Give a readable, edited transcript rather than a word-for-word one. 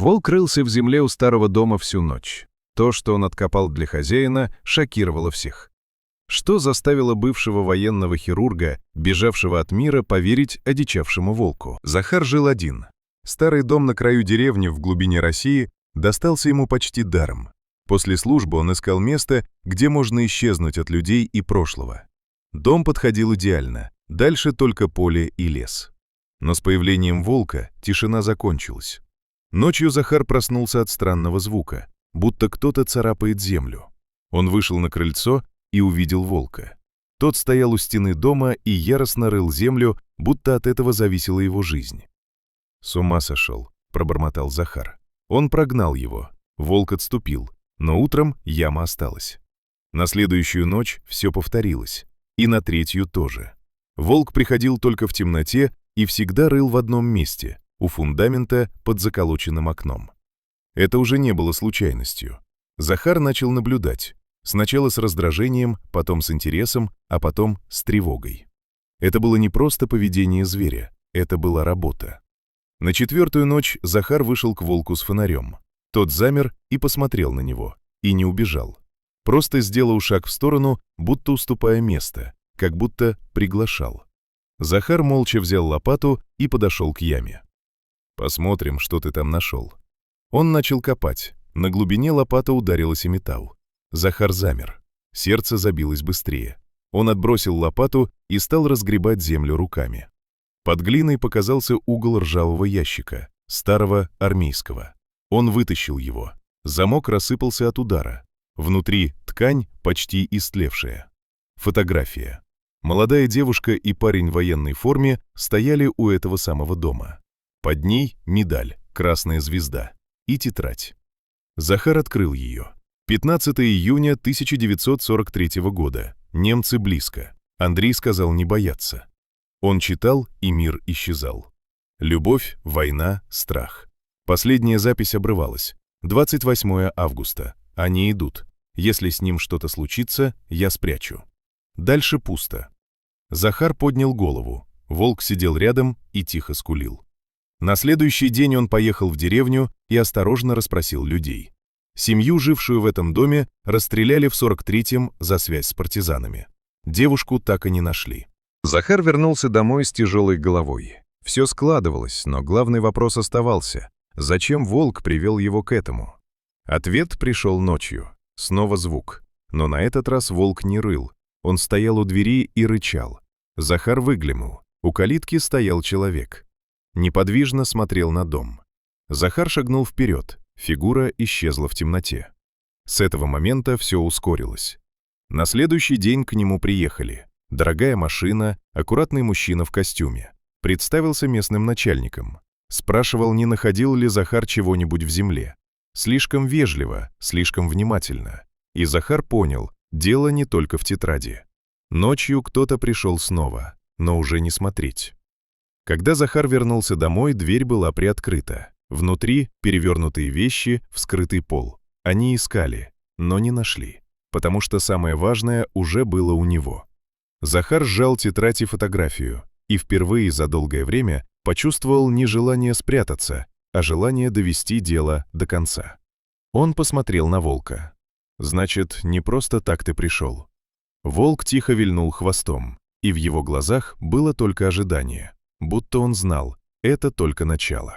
Волк рылся в земле у старого дома всю ночь. То, что он откопал для хозяина, шокировало всех. Что заставило бывшего военного хирурга, бежавшего от мира, поверить одичавшему волку? Захар жил один. Старый дом на краю деревни в глубине России достался ему почти даром. После службы он искал место, где можно исчезнуть от людей и прошлого. Дом подходил идеально, дальше только поле и лес. Но с появлением волка тишина закончилась. Ночью Захар проснулся от странного звука, будто кто-то царапает землю. Он вышел на крыльцо и увидел волка. Тот стоял у стены дома и яростно рыл землю, будто от этого зависела его жизнь. «С ума сошел», — пробормотал Захар. Он прогнал его. Волк отступил, но утром яма осталась. На следующую ночь все повторилось. И на третью тоже. Волк приходил только в темноте и всегда рыл в одном месте, у фундамента под заколоченным окном. Это уже не было случайностью. Захар начал наблюдать. Сначала с раздражением, потом с интересом, а потом с тревогой. Это было не просто поведение зверя, это была работа. На четвертую ночь Захар вышел к волку с фонарем. Тот замер и посмотрел на него, и не убежал. Просто сделал шаг в сторону, будто уступая место, как будто приглашал. Захар молча взял лопату и подошел к яме. «Посмотрим, что ты там нашел». Он начал копать. На глубине лопата ударилась о металл. Захар замер. Сердце забилось быстрее. Он отбросил лопату и стал разгребать землю руками. Под глиной показался угол ржавого ящика, старого армейского. Он вытащил его. Замок рассыпался от удара. Внутри ткань, почти истлевшая. Фотография. Молодая девушка и парень в военной форме стояли у этого самого дома. Под ней медаль, красная звезда и тетрадь. Захар открыл ее. 15 июня 1943 года. Немцы близко. Андрей сказал не бояться. Он читал, и мир исчезал. Любовь, война, страх. Последняя запись обрывалась. 28 августа. Они идут. Если с ним что-то случится, я спрячу. Дальше пусто. Захар поднял голову. Волк сидел рядом и тихо скулил. На следующий день он поехал в деревню и осторожно расспросил людей. Семью, жившую в этом доме, расстреляли в 43-м за связь с партизанами. Девушку так и не нашли. Захар вернулся домой с тяжелой головой. Все складывалось, но главный вопрос оставался. Зачем волк привел его к этому? Ответ пришел ночью. Снова звук. Но на этот раз волк не рыл. Он стоял у двери и рычал. Захар выглянул. У калитки стоял человек. Неподвижно смотрел на дом. Захар шагнул вперед. Фигура исчезла в темноте. С этого момента все ускорилось. На следующий день к нему приехали. Дорогая машина, аккуратный мужчина в костюме. Представился местным начальником. Спрашивал, не находил ли Захар чего-нибудь в земле. Слишком вежливо, слишком внимательно. И Захар понял, дело не только в тетради. Ночью кто-то пришел снова, но уже не смотреть. Когда Захар вернулся домой, дверь была приоткрыта. Внутри перевернутые вещи, вскрытый пол. Они искали, но не нашли, потому что самое важное уже было у него. Захар сжал тетрадь и фотографию, и впервые за долгое время почувствовал не желание спрятаться, а желание довести дело до конца. Он посмотрел на волка. «Значит, не просто так ты пришел». Волк тихо вильнул хвостом, и в его глазах было только ожидание, будто он знал, это только начало.